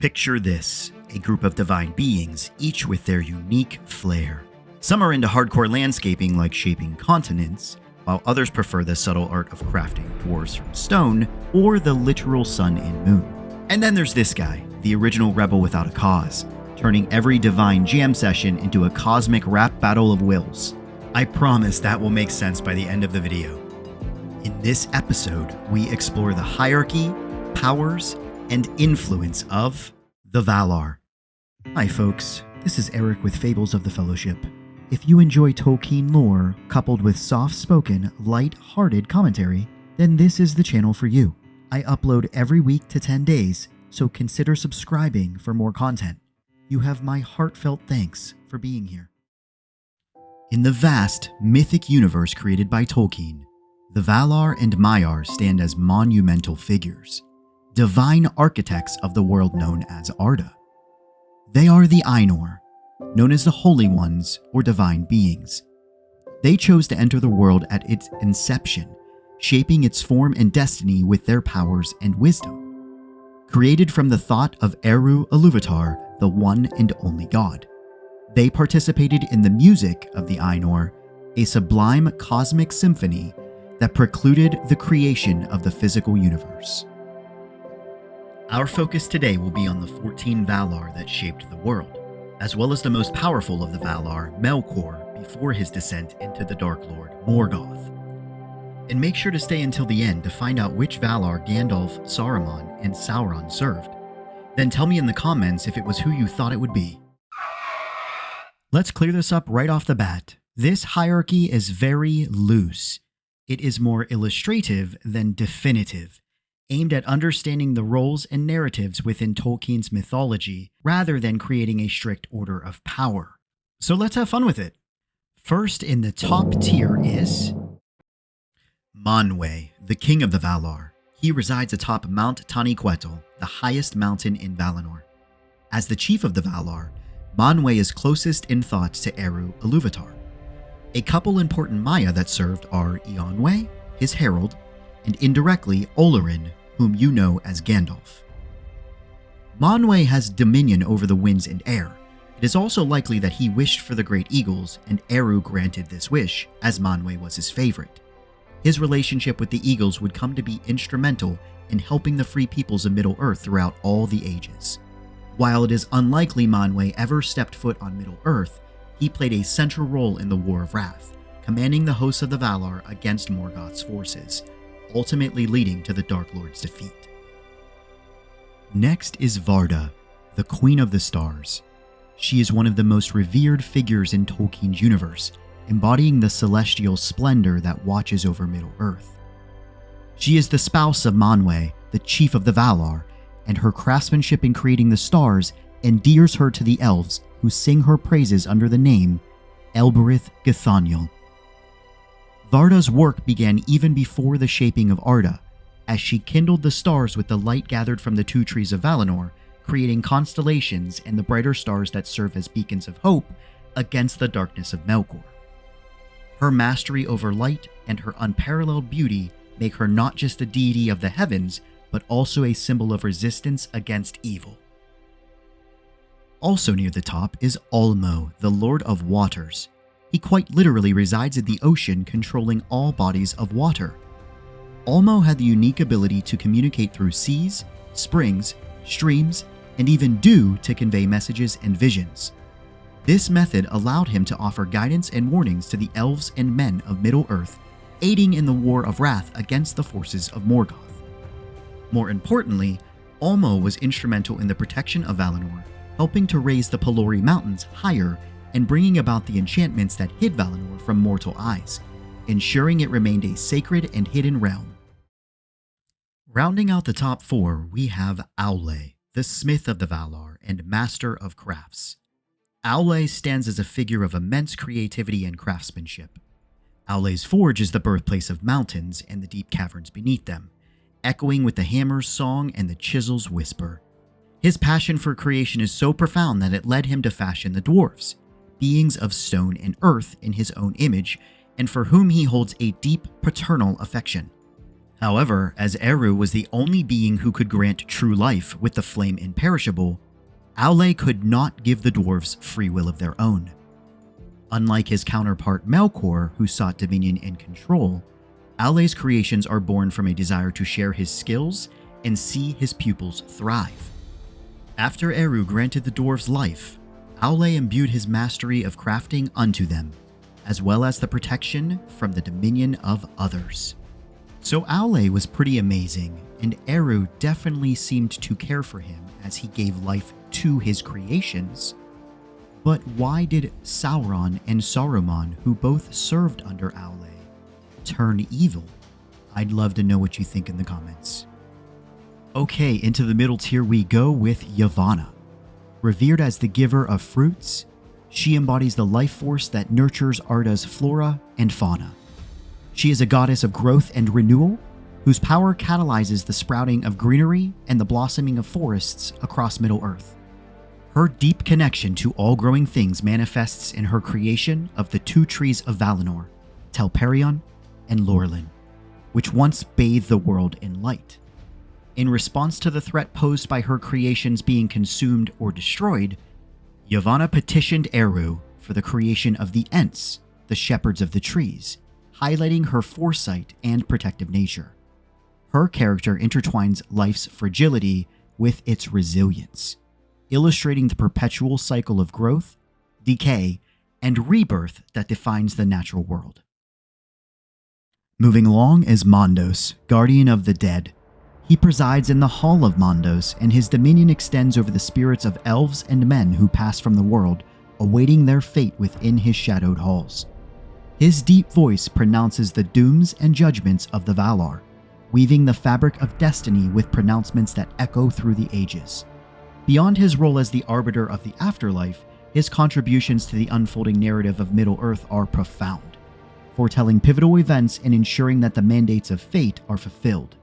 Picture this, a group of divine beings, each with their unique flair. Some are into hardcore landscaping like shaping continents, while others prefer the subtle art of crafting dwarves from stone or the literal sun and moon. And then there's this guy, the original rebel without a cause, turning every divine jam session into a cosmic rap battle of wills. I promise that will make sense by the end of the video. In this episode, we explore the hierarchy, powers, and influence of the Valar. Hi folks, this is Eric with Fables of the Fellowship. If you enjoy Tolkien lore coupled with soft-spoken, light-hearted commentary, then this is the channel for you. I upload every week to 10 days, so consider subscribing for more content. You have my heartfelt thanks for being here. In the vast, mythic universe created by Tolkien, the Valar and Maiar stand as monumental figures, divine architects of the world known as Arda. They are the Ainur, known as the Holy Ones or Divine Beings. They chose to enter the world at its inception, shaping its form and destiny with their powers and wisdom. Created from the thought of Eru Iluvatar, the one and only God. They participated in the music of the Ainur, a sublime cosmic symphony that precluded the creation of the physical universe. Our focus today will be on the 14 Valar that shaped the world, as well as the most powerful of the Valar, Melkor, before his descent into the Dark Lord, Morgath. And make sure to stay until the end to find out which Valar Gandalf, Saruman, and Sauron served. Then tell me in the comments if it was who you thought it would be. Let's clear this up right off the bat. This hierarchy is very loose. It is more illustrative than definitive, aimed at understanding the roles and narratives within Tolkien's mythology, rather than creating a strict order of power. So let's have fun with it. First in the top tier is Manwe, the king of the Valar. He resides atop Mount Taniquetil, the highest mountain in Valinor. As the chief of the Valar, Manwe is closest in thought to Eru Iluvatar. A couple important Maya that served are Eonwe, his herald, and indirectly Olorin, whom you know as Gandalf. Manwe has dominion over the winds and air. It is also likely that he wished for the great eagles, and Eru granted this wish, as Manwe was his favorite. His relationship with the eagles would come to be instrumental in helping the free peoples of Middle-earth throughout all the ages. While it is unlikely Manwe ever stepped foot on Middle-earth, he played a central role in the War of Wrath, commanding the hosts of the Valar against Morgoth's forces, ultimately leading to the Dark Lord's defeat. Next is Varda, the Queen of the Stars. She is one of the most revered figures in Tolkien's universe, embodying the celestial splendor that watches over Middle-earth. She is the spouse of Manwe, the chief of the Valar, and her craftsmanship in creating the stars endears her to the elves who sing her praises under the name Elbereth Githaniel. Varda's work began even before the shaping of Arda, as she kindled the stars with the light gathered from the two trees of Valinor, creating constellations and the brighter stars that serve as beacons of hope against the darkness of Melkor. Her mastery over light and her unparalleled beauty make her not just a deity of the heavens, but also a symbol of resistance against evil. Also near the top is Ulmo, the Lord of Waters. He quite literally resides in the ocean, controlling all bodies of water. Ulmo had the unique ability to communicate through seas, springs, streams, and even dew to convey messages and visions. This method allowed him to offer guidance and warnings to the elves and men of Middle-earth, aiding in the War of Wrath against the forces of Morgoth. More importantly, Ulmo was instrumental in the protection of Valinor, helping to raise the Pelori Mountains higher and bringing about the enchantments that hid Valinor from mortal eyes, ensuring it remained a sacred and hidden realm. Rounding out the top four, we have Aule, the smith of the Valar and master of crafts. Aule stands as a figure of immense creativity and craftsmanship. Aule's forge is the birthplace of mountains and the deep caverns beneath them, echoing with the hammer's song and the chisel's whisper. His passion for creation is so profound that it led him to fashion the dwarves, beings of stone and earth in his own image, and for whom he holds a deep paternal affection. However, as Eru was the only being who could grant true life with the flame imperishable, Aule could not give the dwarves free will of their own. Unlike his counterpart Melkor, who sought dominion and control, Aule's creations are born from a desire to share his skills and see his pupils thrive. After Eru granted the dwarves life, Aule imbued his mastery of crafting unto them, as well as the protection from the dominion of others. So Aule was pretty amazing, and Eru definitely seemed to care for him as he gave life to his creations. But why did Sauron and Saruman, who both served under Aule, turn evil? I'd love to know what you think in the comments. Okay, into the middle tier we go with Yavanna. Revered as the giver of fruits, she embodies the life force that nurtures Arda's flora and fauna. She is a goddess of growth and renewal, whose power catalyzes the sprouting of greenery and the blossoming of forests across Middle-earth. Her deep connection to all growing things manifests in her creation of the two trees of Valinor, Telperion and Lorelin, which once bathed the world in light. In response to the threat posed by her creations being consumed or destroyed, Yavanna petitioned Eru for the creation of the Ents, the shepherds of the trees, highlighting her foresight and protective nature. Her character intertwines life's fragility with its resilience, illustrating the perpetual cycle of growth, decay, and rebirth that defines the natural world. Moving along is Mandos, guardian of the dead. He presides in the Hall of Mandos, and his dominion extends over the spirits of elves and men who pass from the world, awaiting their fate within his shadowed halls. His deep voice pronounces the dooms and judgments of the Valar, weaving the fabric of destiny with pronouncements that echo through the ages. Beyond his role as the arbiter of the afterlife, his contributions to the unfolding narrative of Middle-earth are profound, foretelling pivotal events and ensuring that the mandates of fate are fulfilled.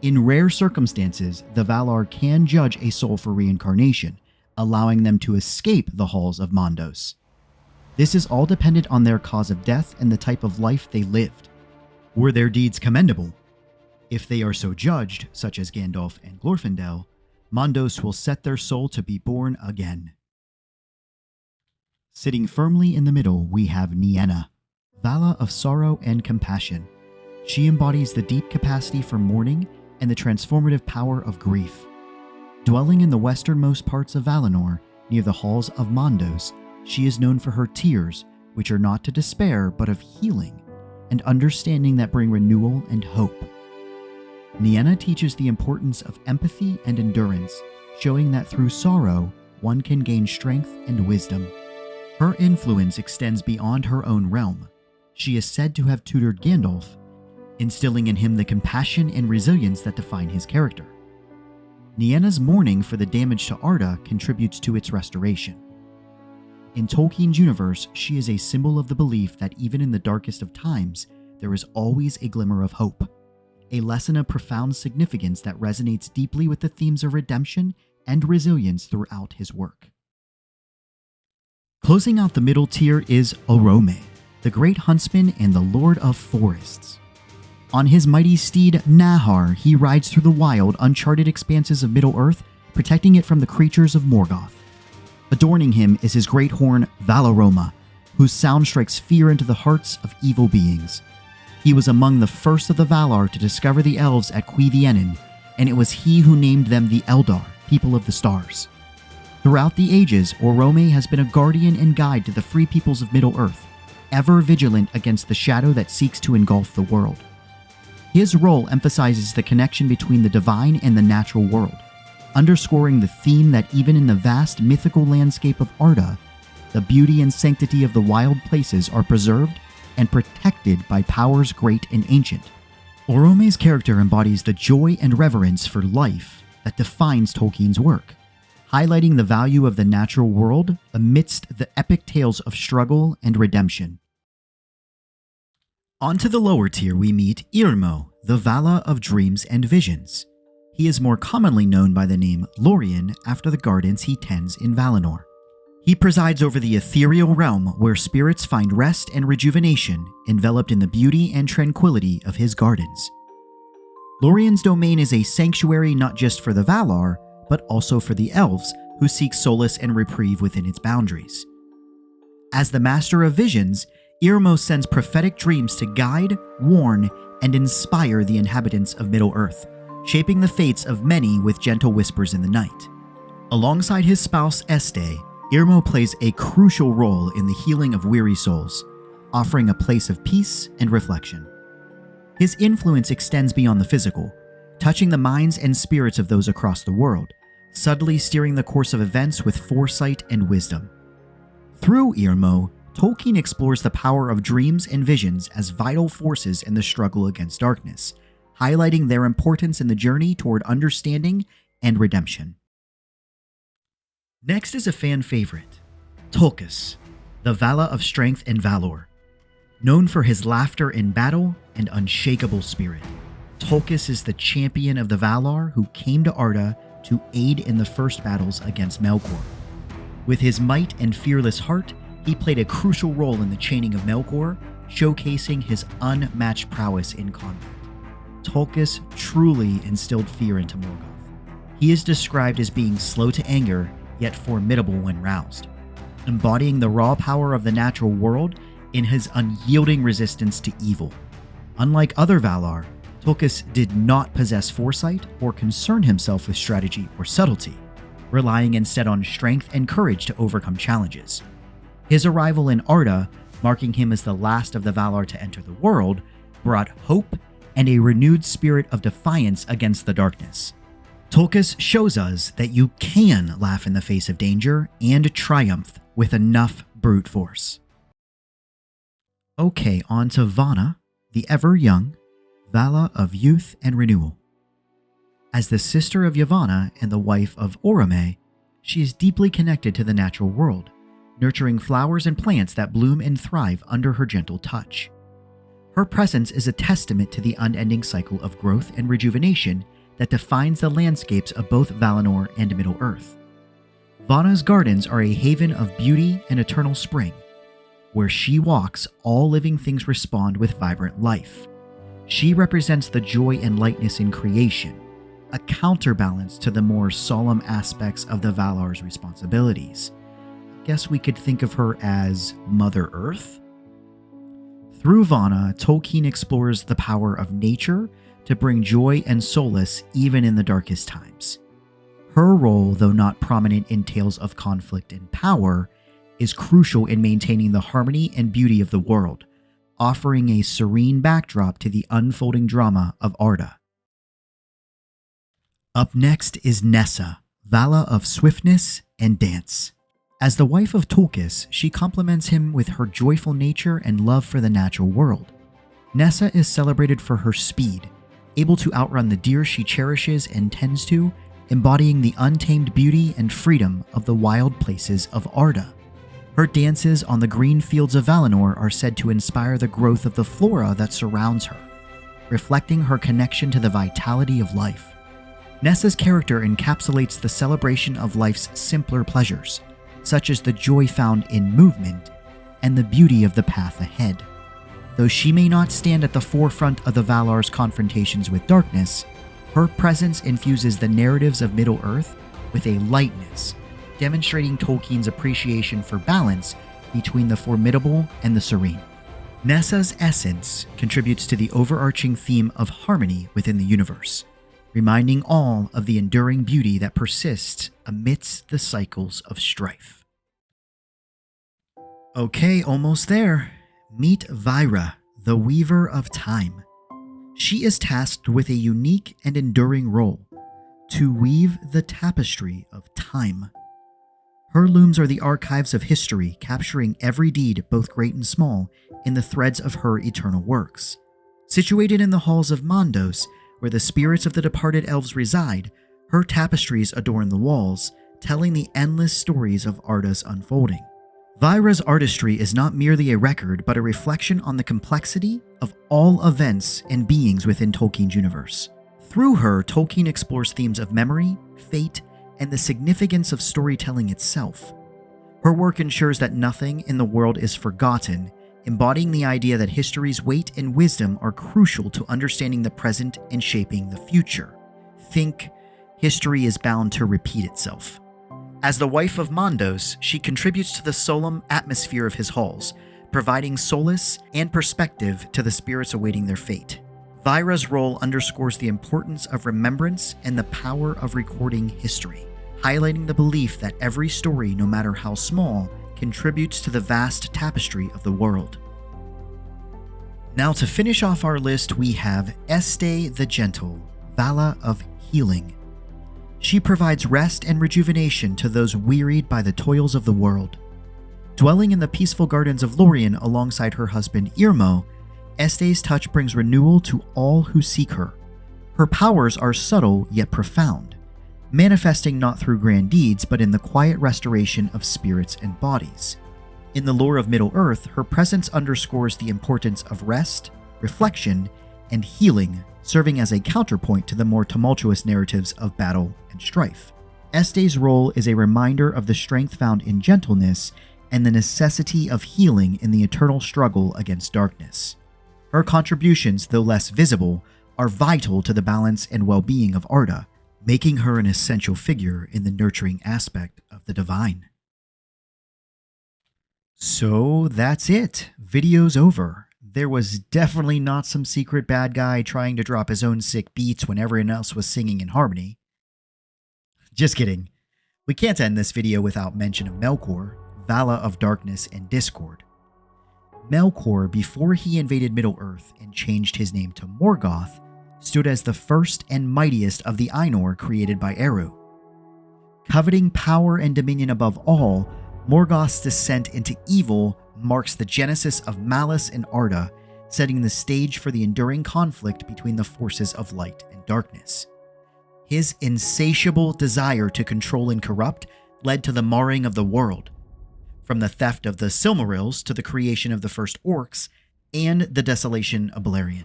In rare circumstances, the Valar can judge a soul for reincarnation, allowing them to escape the halls of Mandos. This is all dependent on their cause of death and the type of life they lived. Were their deeds commendable? If they are so judged, such as Gandalf and Glorfindel, Mandos will set their soul to be born again. Sitting firmly in the middle, we have Nienna, Vala of sorrow and compassion. She embodies the deep capacity for mourning and the transformative power of grief. Dwelling in the westernmost parts of Valinor, near the halls of Mandos, she is known for her tears, which are not to despair but of healing, and understanding that bring renewal and hope. Nienna teaches the importance of empathy and endurance, showing that through sorrow, one can gain strength and wisdom. Her influence extends beyond her own realm. She is said to have tutored Gandalf, instilling in him the compassion and resilience that define his character. Nienna's mourning for the damage to Arda contributes to its restoration. In Tolkien's universe, she is a symbol of the belief that even in the darkest of times, there is always a glimmer of hope, a lesson of profound significance that resonates deeply with the themes of redemption and resilience throughout his work. Closing out the middle tier is Orome, the great huntsman and the lord of forests. On his mighty steed Nahar, he rides through the wild, uncharted expanses of Middle-earth, protecting it from the creatures of Morgoth. Adorning him is his great horn Valaroma, whose sound strikes fear into the hearts of evil beings. He was among the first of the Valar to discover the elves at Cuiviénen, and it was he who named them the Eldar, people of the stars. Throughout the ages, Orome has been a guardian and guide to the free peoples of Middle-earth, ever vigilant against the shadow that seeks to engulf the world. His role emphasizes the connection between the divine and the natural world, underscoring the theme that even in the vast mythical landscape of Arda, the beauty and sanctity of the wild places are preserved and protected by powers great and ancient. Orome's character embodies the joy and reverence for life that defines Tolkien's work, highlighting the value of the natural world amidst the epic tales of struggle and redemption. Onto the lower tier we meet Irmo, the Vala of dreams and visions. He is more commonly known by the name Lorien after the gardens he tends in Valinor. He presides over the ethereal realm where spirits find rest and rejuvenation, enveloped in the beauty and tranquility of his gardens. Lorien's domain is a sanctuary not just for the Valar, but also for the elves who seek solace and reprieve within its boundaries. As the Master of Visions, Irmo sends prophetic dreams to guide, warn, and inspire the inhabitants of Middle-earth, shaping the fates of many with gentle whispers in the night. Alongside his spouse Este, Irmo plays a crucial role in the healing of weary souls, offering a place of peace and reflection. His influence extends beyond the physical, touching the minds and spirits of those across the world, subtly steering the course of events with foresight and wisdom. Through Irmo, Tolkien explores the power of dreams and visions as vital forces in the struggle against darkness, highlighting their importance in the journey toward understanding and redemption. Next is a fan favorite, Tulkas, the Vala of Strength and Valor. Known for his laughter in battle and unshakable spirit, Tulkas is the champion of the Valar who came to Arda to aid in the first battles against Melkor. With his might and fearless heart, he played a crucial role in the chaining of Melkor, showcasing his unmatched prowess in combat. Tulkas truly instilled fear into Morgath. He is described as being slow to anger, yet formidable when roused, embodying the raw power of the natural world in his unyielding resistance to evil. Unlike other Valar, Tulkas did not possess foresight or concern himself with strategy or subtlety, relying instead on strength and courage to overcome challenges. His arrival in Arda, marking him as the last of the Valar to enter the world, brought hope and a renewed spirit of defiance against the darkness. Tulkas shows us that you can laugh in the face of danger and triumph with enough brute force. Okay, on to Vana, the ever-young Vala of Youth and Renewal. As the sister of Yavanna and the wife of Orome, she is deeply connected to the natural world, nurturing flowers and plants that bloom and thrive under her gentle touch. Her presence is a testament to the unending cycle of growth and rejuvenation that defines the landscapes of both Valinor and Middle-earth. Vana's gardens are a haven of beauty and eternal spring. Where she walks, all living things respond with vibrant life. She represents the joy and lightness in creation, a counterbalance to the more solemn aspects of the Valar's responsibilities. I guess we could think of her as Mother Earth? Through Vana, Tolkien explores the power of nature to bring joy and solace even in the darkest times. Her role, though not prominent in tales of conflict and power, is crucial in maintaining the harmony and beauty of the world, offering a serene backdrop to the unfolding drama of Arda. Up next is Nessa, Vala of Swiftness and Dance. As the wife of Tulkas, she complements him with her joyful nature and love for the natural world. Nessa is celebrated for her speed, able to outrun the deer she cherishes and tends to, embodying the untamed beauty and freedom of the wild places of Arda. Her dances on the green fields of Valinor are said to inspire the growth of the flora that surrounds her, reflecting her connection to the vitality of life. Nessa's character encapsulates the celebration of life's simpler pleasures, such as the joy found in movement and the beauty of the path ahead. Though she may not stand at the forefront of the Valar's confrontations with darkness, her presence infuses the narratives of Middle-earth with a lightness, demonstrating Tolkien's appreciation for balance between the formidable and the serene. Nessa's essence contributes to the overarching theme of harmony within the universe, reminding all of the enduring beauty that persists amidst the cycles of strife. Okay, almost there. Meet Vaire, the Weaver of Time. She is tasked with a unique and enduring role, to weave the tapestry of time. Her looms are the archives of history, capturing every deed, both great and small, in the threads of her eternal works. Situated in the halls of Mandos, where the spirits of the departed elves reside, her tapestries adorn the walls, telling the endless stories of Arda's unfolding. Vaire's artistry is not merely a record, but a reflection on the complexity of all events and beings within Tolkien's universe. Through her, Tolkien explores themes of memory, fate, and the significance of storytelling itself. Her work ensures that nothing in the world is forgotten, embodying the idea that history's weight and wisdom are crucial to understanding the present and shaping the future. Think, history is bound to repeat itself. As the wife of Mandos, she contributes to the solemn atmosphere of his halls, providing solace and perspective to the spirits awaiting their fate. Vaire's role underscores the importance of remembrance and the power of recording history, highlighting the belief that every story, no matter how small, contributes to the vast tapestry of the world. Now, to finish off our list, we have Este the Gentle, Vala of Healing. She provides rest and rejuvenation to those wearied by the toils of the world. Dwelling in the peaceful gardens of Lorien alongside her husband Irmo, Este's touch brings renewal to all who seek her. Her powers are subtle yet profound, manifesting not through grand deeds but in the quiet restoration of spirits and bodies. In the lore of Middle-earth, her presence underscores the importance of rest, reflection, and healing, serving as a counterpoint to the more tumultuous narratives of battle and strife. Este's role is a reminder of the strength found in gentleness and the necessity of healing in the eternal struggle against darkness. Her contributions, though less visible, are vital to the balance and well-being of Arda, making her an essential figure in the nurturing aspect of the divine. So that's it. Video's over. There was definitely not some secret bad guy trying to drop his own sick beats when everyone else was singing in harmony. Just kidding. We can't end this video without mention of Melkor, Vala of Darkness and Discord. Melkor, before he invaded Middle-earth and changed his name to Morgath, stood as the first and mightiest of the Ainur created by Eru. Coveting power and dominion above all, Morgoth's descent into evil marks the genesis of malice in Arda, setting the stage for the enduring conflict between the forces of light and darkness. His insatiable desire to control and corrupt led to the marring of the world, from the theft of the Silmarils to the creation of the first orcs and the desolation of Beleriand.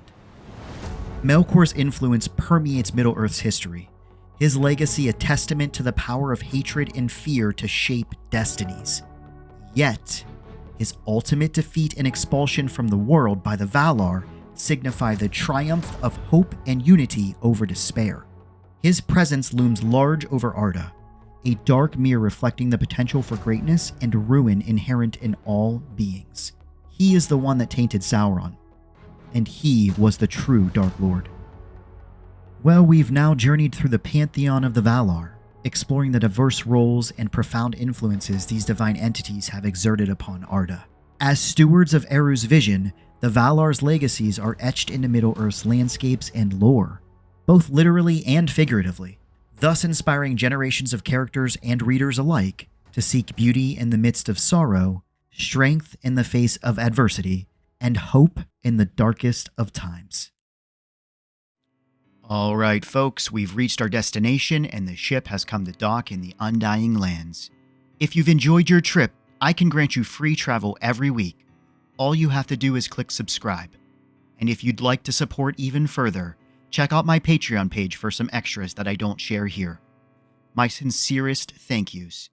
Melkor's influence permeates Middle-earth's history, his legacy a testament to the power of hatred and fear to shape destinies. Yet, his ultimate defeat and expulsion from the world by the Valar signify the triumph of hope and unity over despair. His presence looms large over Arda, a dark mirror reflecting the potential for greatness and ruin inherent in all beings. He is the one that tainted Sauron, and he was the true Dark Lord. Well, we've now journeyed through the pantheon of the Valar, exploring the diverse roles and profound influences these divine entities have exerted upon Arda. As stewards of Eru's vision, the Valar's legacies are etched into Middle-earth's landscapes and lore, both literally and figuratively, thus inspiring generations of characters and readers alike to seek beauty in the midst of sorrow, strength in the face of adversity, and hope in the darkest of times. All right, folks, we've reached our destination and the ship has come to dock in the Undying Lands. If you've enjoyed your trip, I can grant you free travel every week. All you have to do is click subscribe. And if you'd like to support even further, check out my Patreon page for some extras that I don't share here. My sincerest thank yous.